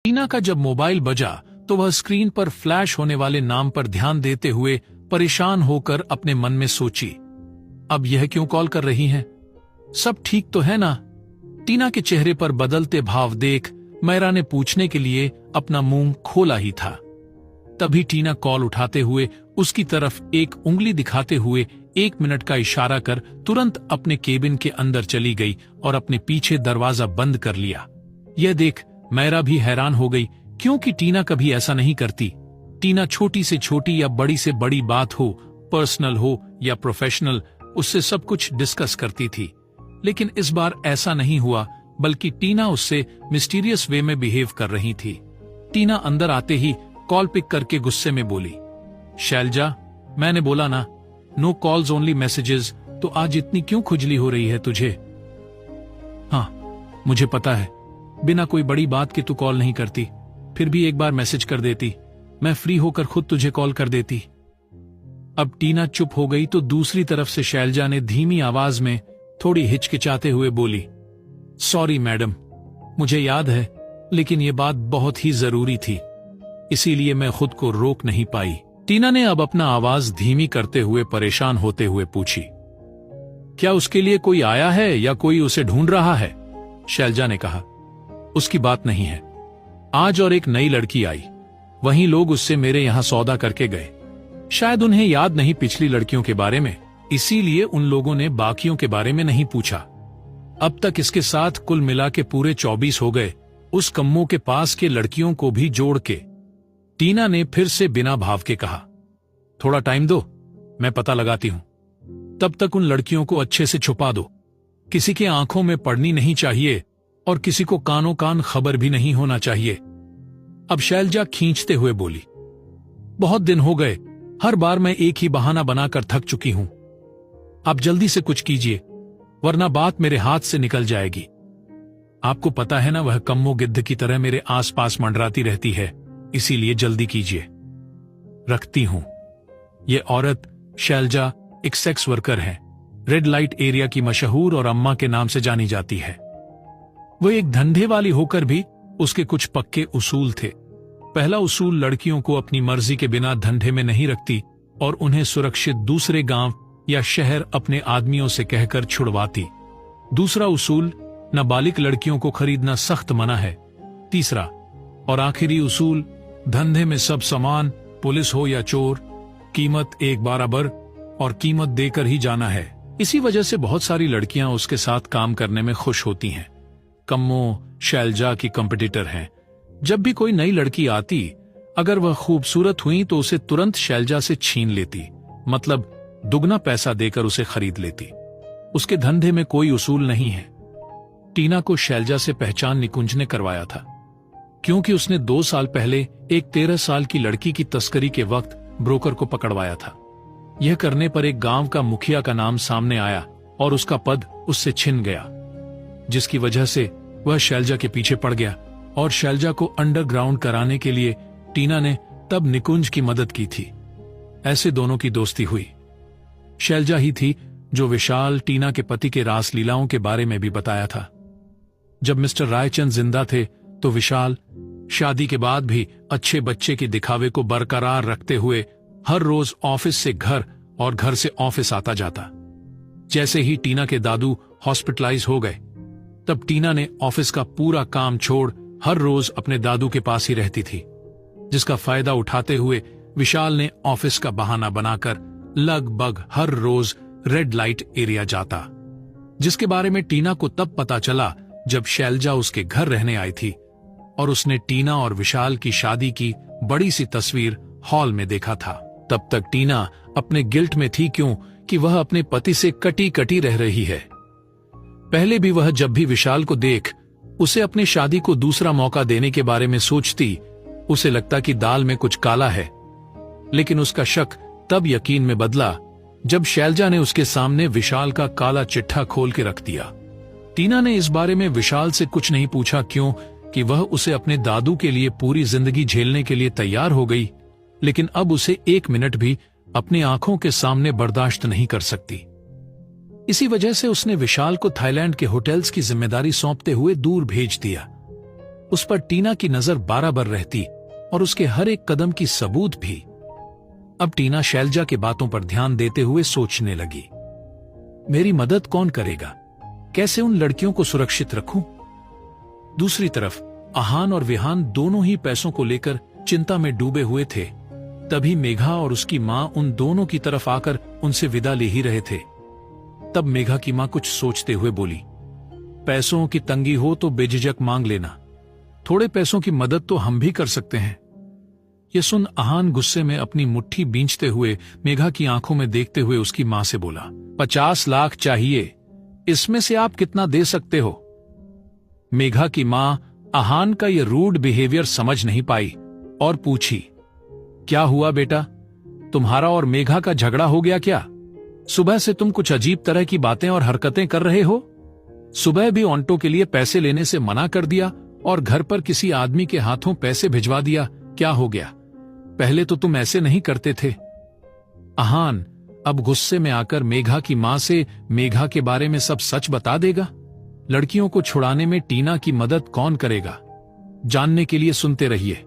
टीना का जब मोबाइल बजा तो वह स्क्रीन पर फ्लैश होने वाले नाम पर ध्यान देते हुए परेशान होकर अपने मन में सोची, अब यह क्यों कॉल कर रही हैं? सब ठीक तो है ना? टीना के चेहरे पर बदलते भाव देख मायरा ने पूछने के लिए अपना मुंह खोला ही था। तभी टीना कॉल उठाते हुए उसकी तरफ एक उंगली दिखाते हुए 1 मिनट का इशारा कर तुरंत अपने केबिन के अंदर चली गई और अपने पीछे दरवाजा बंद कर लिया। यह देख मायरा भी हैरान हो गई, क्योंकि टीना कभी ऐसा नहीं करती। टीना छोटी से छोटी या बड़ी से बड़ी बात हो, पर्सनल हो या प्रोफेशनल, उससे सब कुछ डिस्कस करती थी। लेकिन इस बार ऐसा नहीं हुआ, बल्कि टीना उससे मिस्टीरियस वे में बिहेव कर रही थी। टीना अंदर आते ही कॉल पिक करके गुस्से में बोली, शैलजा, मैंने बोला ना, नो कॉल्स ओनली मैसेजेस, तो आज इतनी क्यों खुजली हो रही है तुझे? हाँ, मुझे पता है, बिना कोई बड़ी बात के तू कॉल नहीं करती, फिर भी एक बार मैसेज कर देती, मैं फ्री होकर खुद तुझे कॉल कर देती। अब टीना चुप हो गई तो दूसरी तरफ से शैलजा ने धीमी आवाज में थोड़ी हिचकिचाते हुए बोली, सॉरी मैडम, मुझे याद है, लेकिन यह बात बहुत ही जरूरी थी, इसीलिए मैं खुद को रोक नहीं पाई। टीना ने अब अपना आवाज धीमी करते हुए परेशान होते हुए पूछी, क्या उसके लिए कोई आया है या कोई उसे ढूंढ रहा है? शैलजा ने कहा, उसकी बात नहीं है, आज और एक नई लड़की आई, वहीं लोग उससे मेरे यहां सौदा करके गए। शायद उन्हें याद नहीं पिछली लड़कियों के बारे में, इसीलिए उन लोगों ने बाकियों के बारे में नहीं पूछा। अब तक इसके साथ कुल मिला के पूरे 24 हो गए, उस कम्मों के पास के लड़कियों को भी जोड़ के। टीना ने फिर से बिना भाव के कहा, थोड़ा टाइम दो, मैं पता लगाती हूं, तब तक उन लड़कियों को अच्छे से छुपा दो, किसी के आंखों में पड़नी नहीं चाहिए और किसी को कानों कान खबर भी नहीं होना चाहिए। अब शैलजा खींचते हुए बोली, बहुत दिन हो गए, हर बार मैं एक ही बहाना बनाकर थक चुकी हूं, आप जल्दी से कुछ कीजिए, वरना बात मेरे हाथ से निकल जाएगी। आपको पता है ना, वह कम्मो गिद्ध की तरह मेरे आसपास मंडराती रहती है, इसीलिए जल्दी कीजिए। रखती हूं। ये औरत शैलजा एक सेक्स वर्कर है, रेड लाइट एरिया की मशहूर और अम्मा के नाम से जानी जाती है। वो एक धंधे वाली होकर भी उसके कुछ पक्के उसूल थे। पहला उसूल, लड़कियों को अपनी मर्जी के बिना धंधे में नहीं रखती और उन्हें सुरक्षित दूसरे गांव या शहर अपने आदमियों से कहकर छुड़वाती। दूसरा उसूल, नाबालिग लड़कियों को खरीदना सख्त मना है। तीसरा और आखिरी उसूल, धंधे में सब सामान, पुलिस हो या चोर, कीमत एक बराबर और कीमत देकर ही जाना है। इसी वजह से बहुत सारी लड़कियां उसके साथ काम करने में खुश होती हैं। कम्मो शैलजा की कंपटीटर हैं। जब भी कोई नई लड़की आती, अगर वह खूबसूरत हुई तो उसे तुरंत शैलजा से छीन लेती, मतलब दुगना पैसा देकर उसे खरीद लेती। उसके धंधे में कोई उसूल नहीं है। टीना को शैलजा से पहचान निकुंज ने करवाया था, क्योंकि उसने 2 साल पहले एक 13 साल की लड़की की तस्करी के वक्त ब्रोकर को पकड़वाया था। यह करने पर एक गांव का मुखिया का नाम सामने आया और उसका पद उससे छिन गया, जिसकी वजह से वह शैलजा के पीछे पड़ गया और शैलजा को अंडरग्राउंड कराने के लिए टीना ने तब निकुंज की मदद की थी। ऐसे दोनों की दोस्ती हुई। शैलजा ही थी जो विशाल टीना के पति के रास लीलाओं के बारे में भी बताया था। जब मिस्टर रायचंद जिंदा थे तो विशाल शादी के बाद भी अच्छे बच्चे के दिखावे को बरकरार रखते हुए हर रोज ऑफिस से घर और घर से ऑफिस आता जाता। जैसे ही टीना के दादू हॉस्पिटलाइज हो गए, तब टीना ने ऑफिस का पूरा काम छोड़ हर रोज अपने दादू के पास ही रहती थी, जिसका फायदा उठाते हुए विशाल ने ऑफिस का बहाना बनाकर लगभग हर रोज रेड लाइट एरिया जाता, जिसके बारे में टीना को तब पता चला जब शैलजा उसके घर रहने आई थी और उसने टीना और विशाल की शादी की बड़ी सी तस्वीर हॉल में देखा था। तब तक टीना अपने गिल्ट में थी, क्यों कि वह अपने पति से कटी कटी रह रही है। पहले भी वह जब भी विशाल को देख उसे अपनी शादी को दूसरा मौका देने के बारे में सोचती, उसे लगता कि दाल में कुछ काला है। लेकिन उसका शक तब यकीन में बदला जब शैलजा ने उसके सामने विशाल का काला चिट्ठा खोल के रख दिया। टीना ने इस बारे में विशाल से कुछ नहीं पूछा, क्यों कि वह उसे अपने दादू के लिए पूरी जिंदगी झेलने के लिए तैयार हो गई, लेकिन अब उसे 1 मिनट भी अपनी आंखों के सामने बर्दाश्त नहीं कर सकती। इसी वजह से उसने विशाल को थाईलैंड के होटल्स की जिम्मेदारी सौंपते हुए दूर भेज दिया। उस पर टीना की नजर बराबर रहती और उसके हर एक कदम की सबूत भी। अब टीना शैलजा के बातों पर ध्यान देते हुए सोचने लगी, मेरी मदद कौन करेगा, कैसे उन लड़कियों को सुरक्षित रखूं। दूसरी तरफ आहान और विहान दोनों ही पैसों को लेकर चिंता में डूबे हुए थे। तभी मेघा और उसकी मां उन दोनों की तरफ आकर उनसे विदा ले ही रहे थे। तब मेघा की मां कुछ सोचते हुए बोली, पैसों की तंगी हो तो बेझिझक मांग लेना, थोड़े पैसों की मदद तो हम भी कर सकते हैं। यह सुन आहान गुस्से में अपनी मुट्ठी बींचते हुए मेघा की आंखों में देखते हुए उसकी मां से बोला, 50 लाख चाहिए, इसमें से आप कितना दे सकते हो। मेघा की मां आहान का यह रूड बिहेवियर समझ नहीं पाई और पूछी, क्या हुआ बेटा, तुम्हारा और मेघा का झगड़ा हो गया क्या? सुबह से तुम कुछ अजीब तरह की बातें और हरकतें कर रहे हो। सुबह भी ऑन्टो के लिए पैसे लेने से मना कर दिया और घर पर किसी आदमी के हाथों पैसे भिजवा दिया, क्या हो गया? पहले तो तुम ऐसे नहीं करते थे। आहान अब गुस्से में आकर मेघा की मां से मेघा के बारे में सब सच बता देगा। लड़कियों को छुड़ाने में टीना की मदद कौन करेगा, जानने के लिए सुनते रहिए।